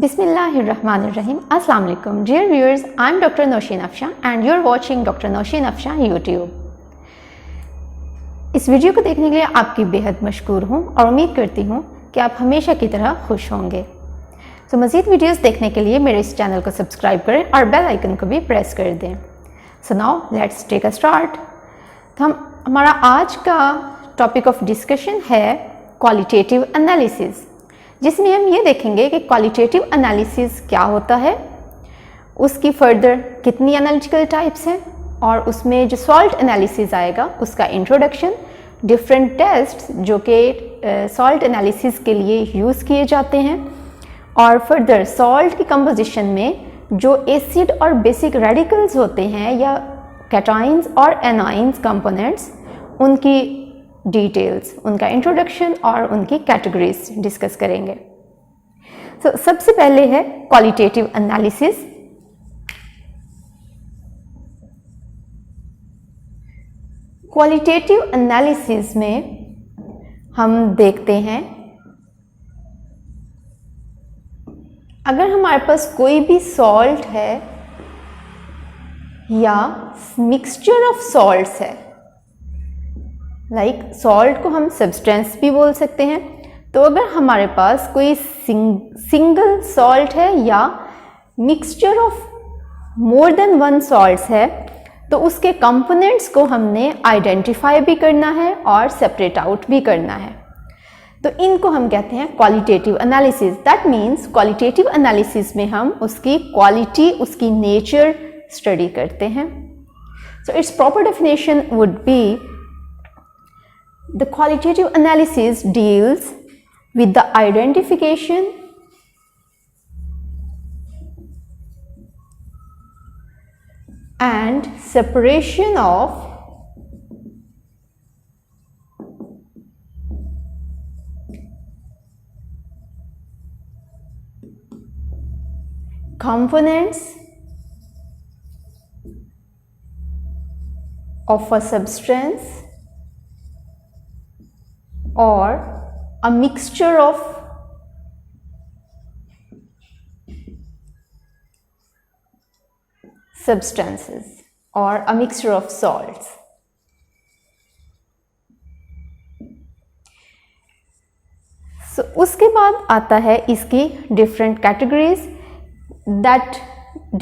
Bismillahirrahmanirrahim. Assalamu alaikum. Dear viewers, I am Dr. Nosheen Afsha and you are watching Dr. Nosheen Afsha YouTube. इस video को देखने के लिए आपकी बेहद मशकूर हूँ और उम्मीद करती हूँ कि आप हमेशा की तरह खुश होंगे। तो मज़ीद वीडियोस देखने के लिए मेरे इस चैनल को सब्सक्राइब करें और बेल आइकन को भी प्रेस कर दें। So now let's take a start. तो हमारा आज का टॉपिक ऑफ डिस्कशन है क्वालिटेटिव एनालिसिस, जिसमें हम ये देखेंगे कि क्वालिटेटिव एनालिसिस क्या होता है, उसकी फर्दर कितनी एनालिटिकल टाइप्स हैं और उसमें जो सॉल्ट एनालिसिस आएगा उसका इंट्रोडक्शन, डिफरेंट टेस्ट्स जो कि सॉल्ट एनालिसिस के लिए यूज़ किए जाते हैं और फर्दर सॉल्ट की कंपोजिशन में जो एसिड और बेसिक रेडिकल्स होते हैं या कैटाइंस और एनाइंस कंपोनेंट्स, उनकी डिटेल्स, उनका इंट्रोडक्शन और उनकी कैटेगरीज डिस्कस करेंगे। तो सबसे पहले है क्वालिटेटिव एनालिसिस। क्वालिटेटिव एनालिसिस में हम देखते हैं अगर हमारे पास कोई भी सॉल्ट है या मिक्सचर ऑफ सॉल्ट्स है, लाइक सॉल्ट को हम सब्सटेंस भी बोल सकते हैं, तो अगर हमारे पास कोई सिंगल सॉल्ट है या mixture of more than one salts है तो उसके कंपोनेंट्स को हमने आइडेंटिफाई भी करना है और सेपरेट आउट भी करना है। तो इनको हम कहते हैं qualitative analysis. That means qualitative analysis में हम उसकी क्वालिटी, उसकी नेचर स्टडी करते हैं। So it's proper definition would be the qualitative analysis deals with the identification and separation of components of a substance or a mixture of substances or a mixture of salts. So उसके बाद आता है इसकी different categories that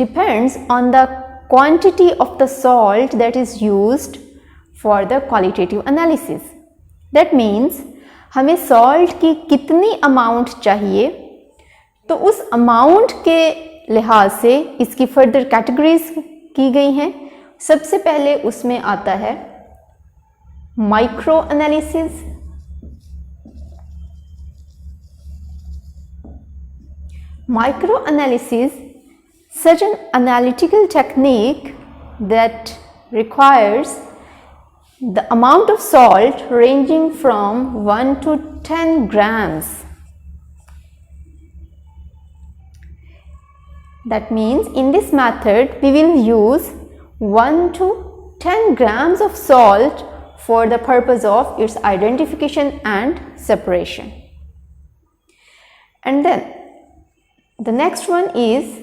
depends on the quantity of the salt that is used for the qualitative analysis. That means हमें salt की कितनी amount चाहिए, तो उस अमाउंट के लिहाज से इसकी फर्दर कैटेगरीज की गई हैं। सबसे पहले उसमें आता है micro analysis, micro analysis such an analytical technique that requires the amount of salt ranging from 1 to 10 grams. That means in this method we will use 1 to 10 grams of salt for the purpose of its identification and separation. And then the next one is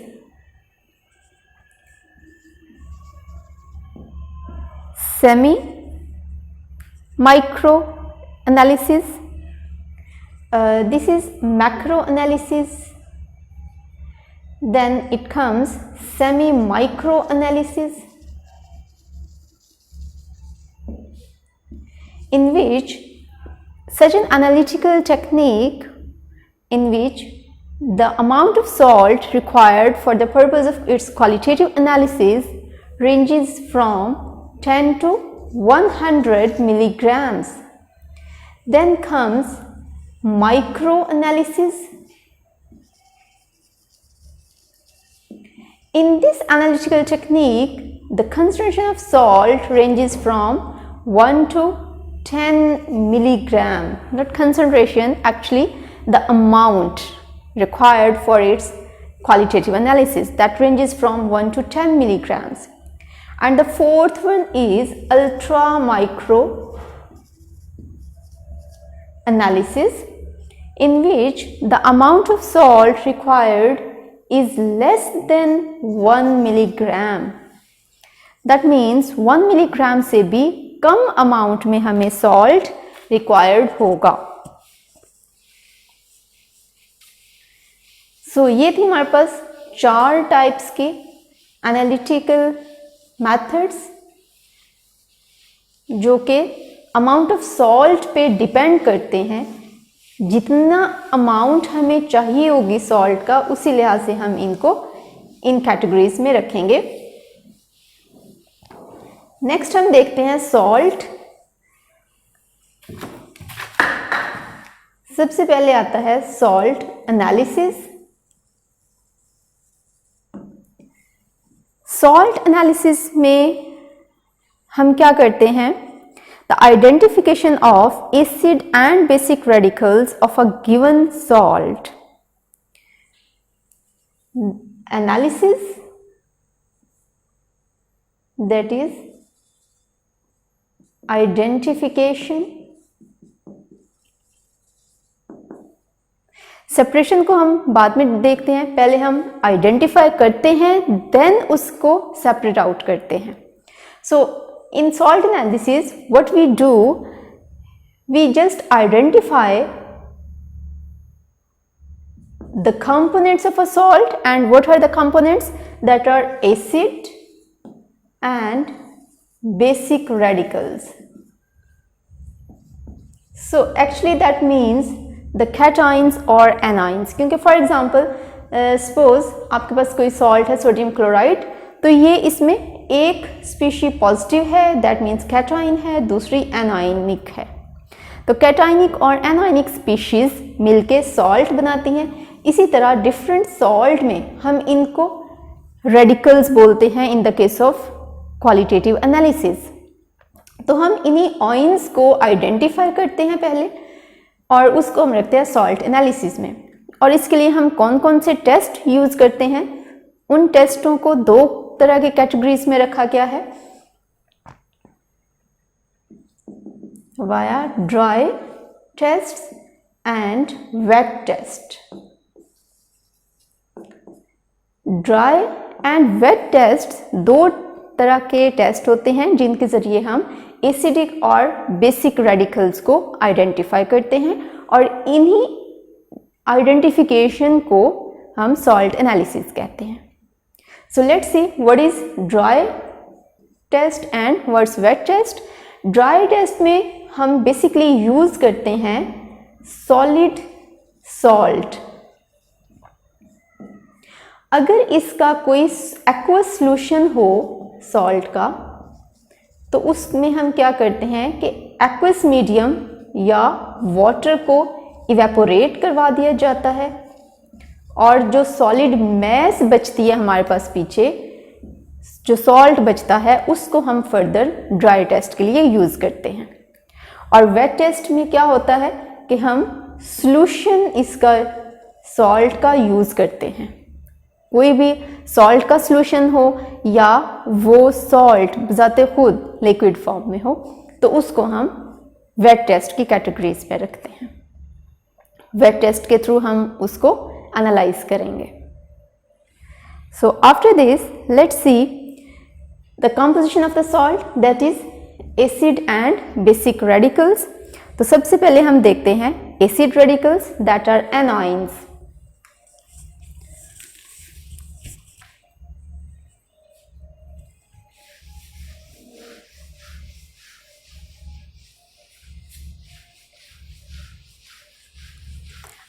semi-micro analysis. This is macro analysis. Then it comes semi-micro analysis, in which such an analytical technique in which the amount of salt required for the purpose of its qualitative analysis ranges from 10 to 100 milligrams. Then comes micro analysis. In this analytical technique, the concentration of salt ranges from 1 to 10 milligram. Not concentration, actually the amount required for its qualitative analysis, that ranges from 1 to 10 milligrams. And the fourth one is ultra micro analysis, in which the amount of salt required is less than 1 milligram. That means 1 milligram से भी कम amount में हमें salt required होगा. सो ये थी हमारे पास 4 types के analytical methods जो कि अमाउंट ऑफ सॉल्ट पे डिपेंड करते हैं. जितना अमाउंट हमें चाहिए होगी सॉल्ट का उसी लिहाज से हम इनको इन कैटेगरीज में रखेंगे. नेक्स्ट हम देखते हैं सॉल्ट. सबसे पहले आता है सॉल्ट एनालिसिस. सॉल्ट एनालिसिस में हम क्या करते हैं? The identification of acid and basic radicals of a given salt. Analysis, that is identification. Separation को हम बाद में देखते हैं. पहले हम आइडेंटिफाई करते हैं, देन उसको सेपरेट आउट करते हैं. सो in salt analysis, what we do, we just identify the components of a salt. And what are the components? That are acid and basic radicals. So actually that means the cations or anions. क्योंकि for example suppose आपके पास कोई salt है sodium chloride, तो ये इसमें एक species positive है, that means cation है, दूसरी एनायनिक है. तो कैटाइनिक और एनायनिक स्पीशीज मिलके सॉल्ट बनाती हैं. इसी तरह डिफरेंट सॉल्ट में हम इनको रेडिकल्स बोलते हैं in the case of qualitative analysis. तो हम इन्हीं ऑइंस को आइडेंटिफाई करते हैं पहले और उसको हम रखते हैं सॉल्ट एनालिसिस में. और इसके लिए हम कौन कौन से टेस्ट यूज करते हैं? उन टेस्टों को 2 तरह के कैटेगरीज में रखा गया है, via dry test and wet test. Dry and wet test 2 तरह के टेस्ट होते हैं जिनके जरिए हम एसिडिक और बेसिक रेडिकल्स को आइडेंटिफाई करते हैं और इन्हीं आइडेंटिफिकेशन को हम सॉल्ट एनालिसिस कहते हैं. So let's see what is dry test and what's wet test. Dry test में हम basically use करते हैं solid salt. अगर इसका कोई aqueous solution हो salt का, तो उसमें हम क्या करते हैं कि aqueous medium या water को evaporate करवा दिया जाता है और जो सॉलिड मैस बचती है हमारे पास पीछे, जो सॉल्ट बचता है, उसको हम फर्दर ड्राई टेस्ट के लिए यूज़ करते हैं. और वेट टेस्ट में क्या होता है कि हम सॉल्यूशन इसका सॉल्ट का यूज़ करते हैं. कोई भी सॉल्ट का सॉल्यूशन हो या वो सॉल्ट बजाते खुद लिक्विड फॉर्म में हो, तो उसको हम वेट टेस्ट की कैटेगरीज पे रखते हैं. वेट टेस्ट के थ्रू हम उसको एनालाइज करेंगे. So after this let's see the composition of the salt, that is acid and basic radicals. तो सबसे पहले हम देखते हैं acid radicals, that are anions.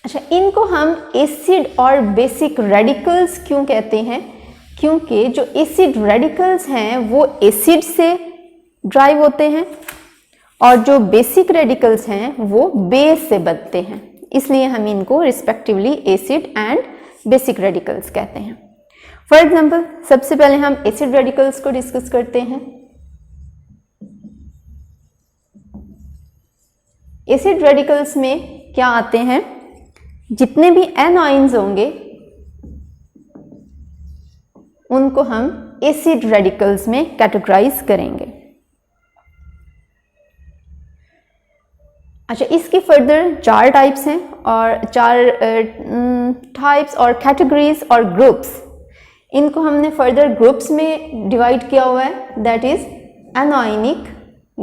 अच्छा, इनको हम एसिड और बेसिक रेडिकल्स क्यों कहते हैं? क्योंकि जो एसिड रेडिकल्स हैं वो एसिड से ड्राइव होते हैं और जो बेसिक रेडिकल्स हैं वो बेस से बनते हैं, इसलिए हम इनको respectively acid and basic radicals कहते हैं. फॉर एग्जाम्पल सबसे पहले हम एसिड रेडिकल्स को डिस्कस करते हैं. एसिड रेडिकल्स में क्या आते हैं? जितने भी एनाइंस होंगे उनको हम एसिड रेडिकल्स में कैटेगराइज करेंगे. अच्छा, इसकी फर्दर 4 टाइप्स हैं और 4 टाइप्स और कैटेगरीज और ग्रुप्स, इनको हमने फर्दर ग्रुप्स में डिवाइड किया हुआ है। That is anionic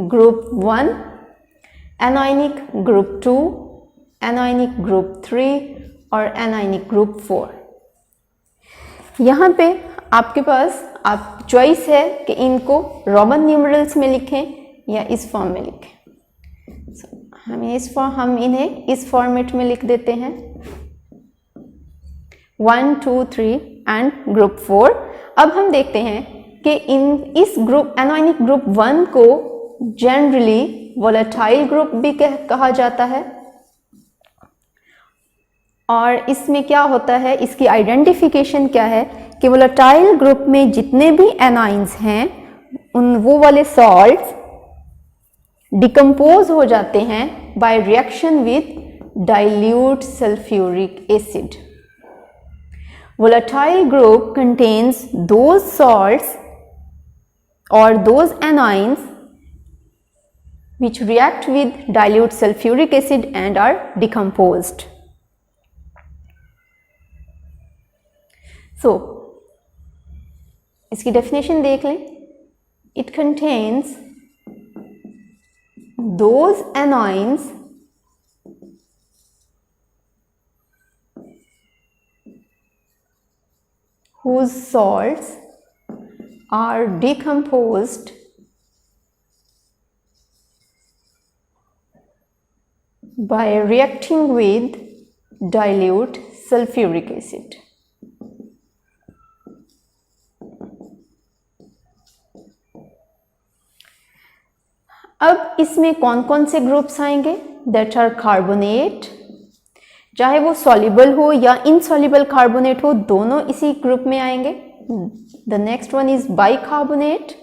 group 1, anionic group 2, anionic group 3 और एनायनिक ग्रुप 4। यहाँ पे आपके पास आप चॉइस है कि इनको रोमन न्यूमरल्स में लिखें या इस फॉर्म में लिखें। हम इन्हें इस फॉर्मेट में लिख देते हैं 1, 2, 3 एंड ग्रुप 4। अब हम देखते हैं कि इस ग्रुप एनायनिक ग्रुप 1 को जनरली वोलेटाइल ग्रुप भी कहा जाता है। और इसमें क्या होता है, इसकी आइडेंटिफिकेशन क्या है कि वोलेटाइल ग्रुप में जितने भी एनाइंस हैं वो वाले सॉल्ट्स डिकम्पोज हो जाते हैं by reaction with dilute sulphuric acid. Volatile group contains those salts or those anions which react with dilute sulfuric acid and are decomposed. So, इसकी definition देख लें। It contains those anions whose salts are decomposed by reacting with dilute sulfuric acid. अब इसमें कौन कौन से groups आएंगे? That are carbonate, चाहे वो सॉल्युबल हो या इनसॉल्युबल कार्बोनेट हो, दोनों इसी ग्रुप में आएंगे। The next one is bicarbonate,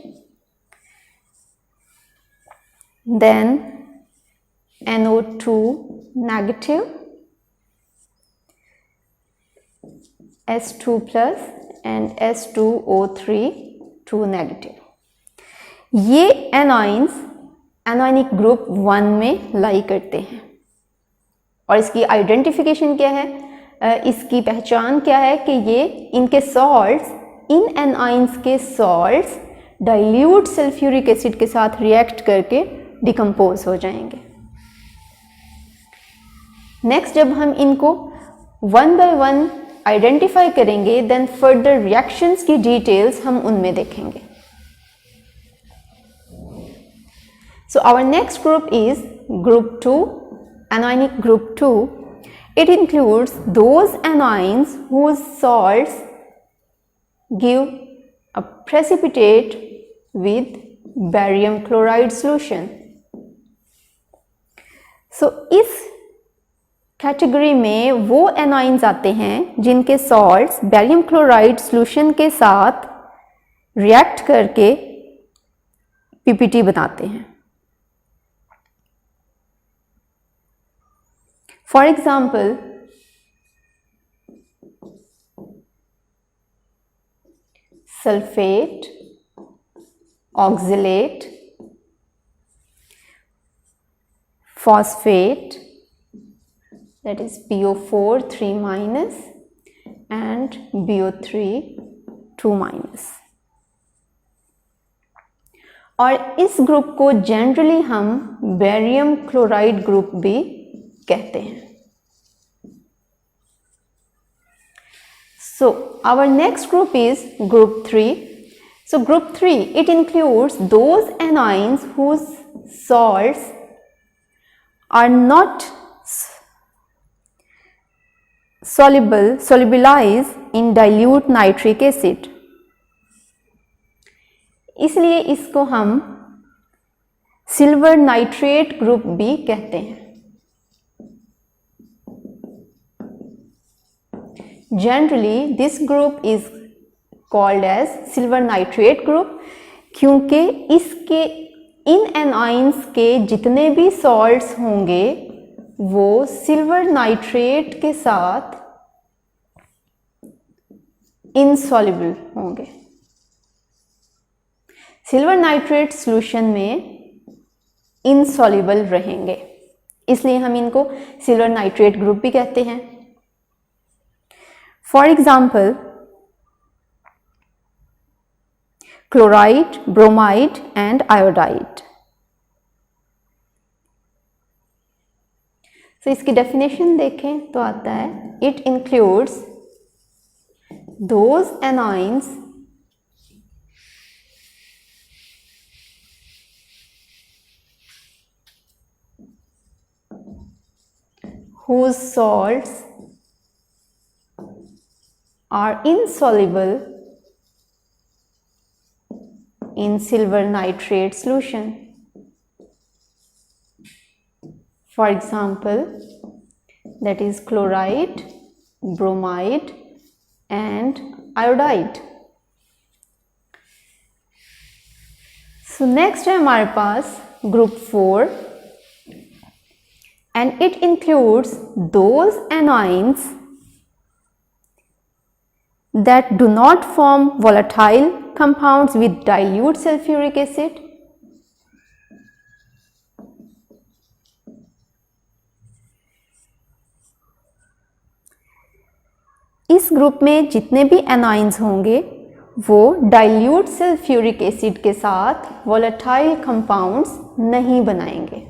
then NO2 negative, S2 plus and S2O3 2 negative. ये एनाइंस एनायनिक ग्रुप 1 में लाई करते हैं। और इसकी आइडेंटिफिकेशन क्या है, इसकी पहचान क्या है कि ये इनके सॉल्ट्स, इन एनाइंस के सॉल्ट्स डाइल्यूट सल्फ्यूरिक एसिड के साथ रिएक्ट करके डिकम्पोज हो जाएंगे। नेक्स्ट जब हम इनको 1 बाय 1 आइडेंटिफाई करेंगे, देन फर्दर रिएक्शंस की डिटेल्स हम उनमें देखेंगे। So our next group is group 2, anionic group 2. It includes those anions whose salts give a precipitate with barium chloride solution. So इस कैटेगरी में वो एनाइंस आते हैं जिनके सॉल्ट्स बैरियम क्लोराइड सॉल्यूशन के साथ रिएक्ट करके पीपीटी बनाते हैं। For example, sulfate, oxalate, phosphate, that is BO4 3 minus and BO3 2 minus। और इस ग्रुप को जनरली हम बेरियम क्लोराइड ग्रुप भी कहते हैं। So our next group is group 3. So group 3, it includes those anions whose salts are not solubilized in dilute nitric acid. इसलिए इसको हम सिल्वर नाइट्रेट ग्रुप भी कहते हैं। Generally, this group is called as silver nitrate group क्योंकि इसके इन anions के जितने भी सॉल्ट्स होंगे वो सिल्वर नाइट्रेट के साथ इनसॉल्युबल होंगे। सिल्वर नाइट्रेट सॉल्यूशन में इनसॉल्युबल रहेंगे। इसलिए हम इनको सिल्वर नाइट्रेट ग्रुप भी कहते हैं। For example chloride, bromide and iodide. तो इसकी डेफिनेशन देखें तो आता है it includes those anions whose salts are insoluble in silver nitrate solution. For example, that is chloride, bromide and iodide. So next है हमारे पास group 4 and it includes those anions that do not form volatile compounds with dilute sulfuric acid. इस group में जितने भी anions होंगे वो dilute sulphuric acid के साथ वोलेटाइल कंपाउंड्स नहीं बनाएंगे,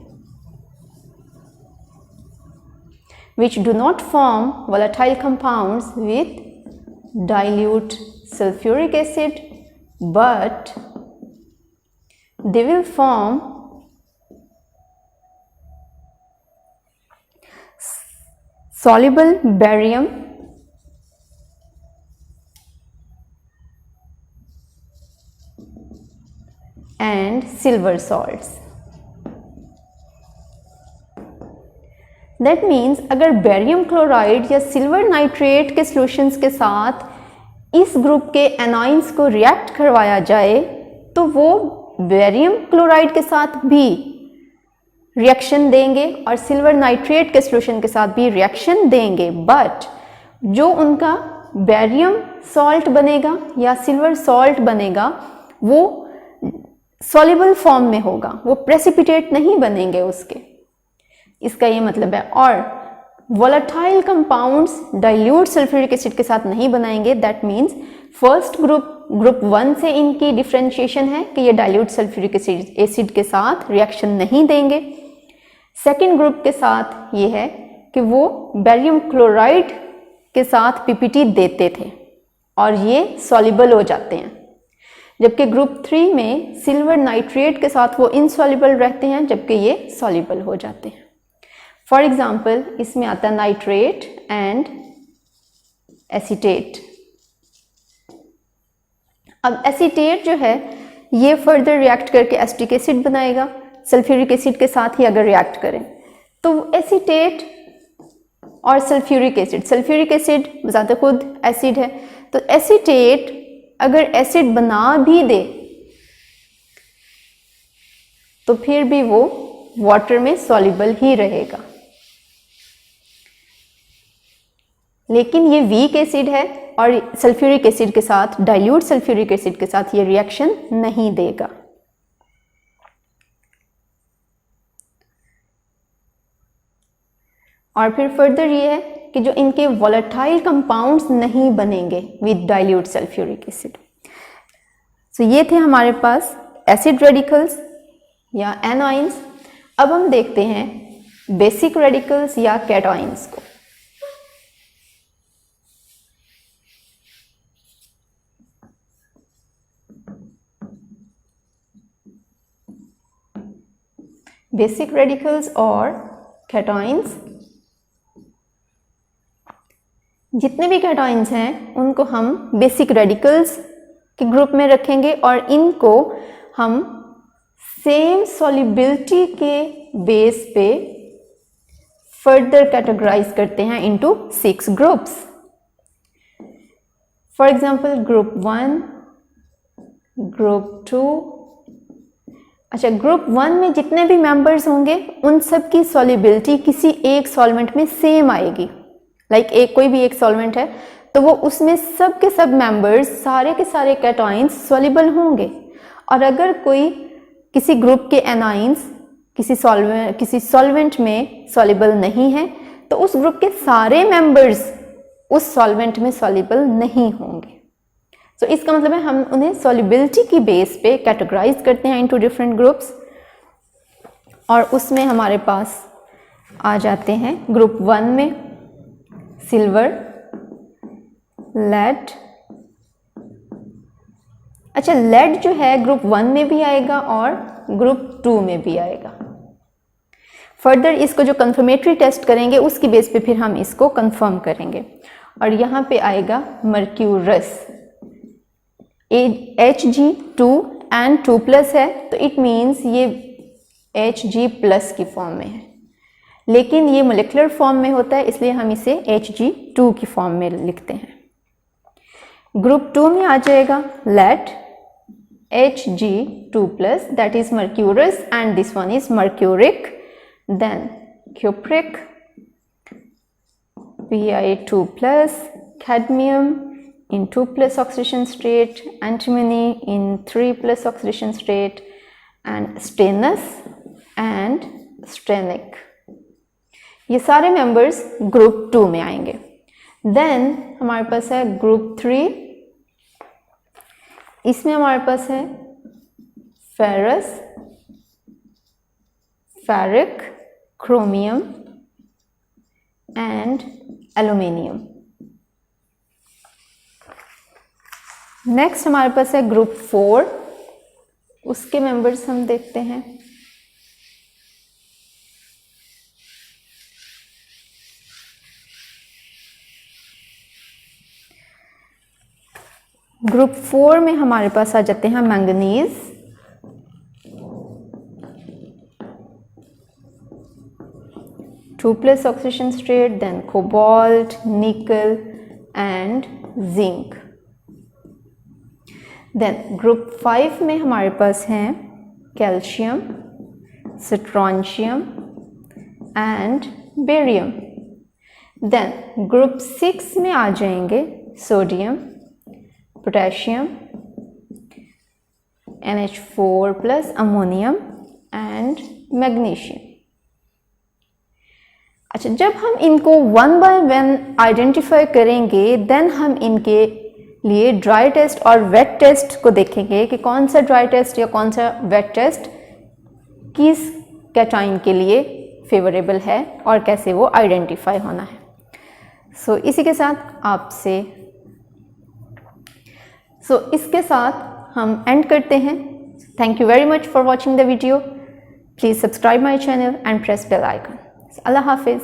which do not form volatile compounds with dilute sulfuric acid, but they will form soluble barium and silver salts. That means अगर बेरियम क्लोराइड या सिल्वर नाइट्रेट के solutions के साथ इस ग्रुप के एनाइंस को रिएक्ट करवाया जाए तो वो बेरियम क्लोराइड के साथ भी रिएक्शन देंगे और सिल्वर नाइट्रेट के सॉल्यूशन के साथ भी रिएक्शन देंगे, बट जो उनका बेरियम सॉल्ट बनेगा या सिल्वर सॉल्ट बनेगा वो सॉल्युबल फॉर्म में होगा, वो प्रेसिपिटेट नहीं बनेंगे उसके। इसका ये मतलब है। और volatile compounds dilute sulphuric acid के साथ नहीं बनाएंगे। दैट मीन्स फर्स्ट ग्रुप 1 से इनकी डिफरेंशिएशन है कि ये डाइल्यूट सल्फ्यूरिक एसिड के साथ रिएक्शन नहीं देंगे। सेकेंड ग्रुप के साथ ये है कि वो बेरियम क्लोराइड के साथ पीपीटी देते थे और ये सॉल्युबल हो जाते हैं, जबकि ग्रुप 3 में सिल्वर नाइट्रेट के साथ वो इनसॉल्युबल रहते हैं जबकि ये सॉल्युबल हो जाते हैं। फॉर एग्जाम्पल इसमें आता है नाइट्रेट एंड एसीटेट। अब एसीटेट जो है ये फर्दर रिएक्ट करके एसिटिक एसिड बनाएगा सल्फ्यूरिक एसिड के साथ ही अगर रिएक्ट करें तो एसीटेट और सल्फ्यूरिक एसिड ज़्यादा खुद एसिड है, तो एसीटेट अगर एसिड बना भी दे तो फिर भी वो वाटर में सॉल्युबल ही रहेगा, लेकिन ये वीक एसिड है और सल्फ्यूरिक एसिड के साथ डाइल्यूट सल्फ्यूरिक एसिड के साथ ये रिएक्शन नहीं देगा। और फिर फर्दर ये है कि जो इनके वोलेटाइल कंपाउंड्स नहीं बनेंगे विद डाइल्यूट सल्फ्यूरिक एसिड। तो ये थे हमारे पास एसिड रेडिकल्स या एनाइंस। अब हम देखते हैं बेसिक रेडिकल्स या कैटाइंस को। बेसिक रेडिकल्स और कैटाइंस, जितने भी कैटाइंस हैं उनको हम बेसिक रेडिकल्स के ग्रुप में रखेंगे और इनको हम सेम सॉल्युबिलिटी के बेस पे फर्दर कैटेगराइज करते हैं into 6 groups. For example group 1, group 2। अच्छा, ग्रुप 1 में जितने भी मेंबर्स होंगे उन सब की सॉल्युबिलिटी किसी एक सॉल्वेंट में सेम आएगी। लाइक कोई भी एक सॉल्वेंट है तो वो उसमें सब के सब मेंबर्स सारे के सारे कैटाइंस सॉल्युबल होंगे। और अगर कोई किसी ग्रुप के एनाइंस किसी सॉल्वेंट में सॉल्युबल नहीं है तो उस ग्रुप के सारे मेंबर्स उस सॉल्वेंट में सॉल्युबल नहीं होंगे। तो इसका मतलब है हम उन्हें सॉल्युबिलिटी की बेस पे कैटेगराइज करते हैं इनटू डिफरेंट ग्रुप्स, और उसमें हमारे पास आ जाते हैं ग्रुप 1 में सिल्वर, लेड। अच्छा, लेड जो है ग्रुप 1 में भी आएगा और ग्रुप 2 में भी आएगा। फर्दर इसको जो कंफर्मेटरी टेस्ट करेंगे उसकी बेस पे फिर हम इसको कंफर्म करेंगे। और यहाँ पे आएगा मर्क्यूरस, Hg2 एंड 2+ है तो इट मीन्स ये Hg+ की फॉर्म में है, लेकिन ये मोलिकुलर फॉर्म में होता है इसलिए हम इसे Hg2 की फॉर्म में लिखते हैं। ग्रुप 2 में आ जाएगा lead, Hg2+, that is mercurous and this one is mercuric, then cupric, Pi2+, cadmium in 2+ oxidation state, antimony in 3+ oxidation state, and stannous and stannic। ये सारे मेंबर्स ग्रुप 2 में आएंगे। देन हमारे पास है ग्रुप 3, इसमें हमारे पास है ferrous, ferric, chromium and aluminium. Next हमारे पास है ग्रुप 4, उसके मेंबर्स हम देखते हैं। ग्रुप 4 में हमारे पास आ जाते हैं manganese, two+ oxidation state, then cobalt, nickel and zinc. Then group 5 में हमारे पास हैं calcium, strontium and barium. Then group 6 में आ जाएंगे sodium, potassium, NH4+, ammonium and magnesium. अच्छा, जब हम इनको 1 बाय 1 आइडेंटिफाई करेंगे देन हम इनके लिए ड्राई टेस्ट और वेट टेस्ट को देखेंगे कि कौन सा ड्राई टेस्ट या कौन सा वेट टेस्ट किस कैटाइन के लिए फेवरेबल है और कैसे वो आइडेंटिफाई होना है। इसके साथ हम एंड करते हैं। Thank you very much for watching the video. Please subscribe my channel and press bell icon. अल्लाह हाफिज़।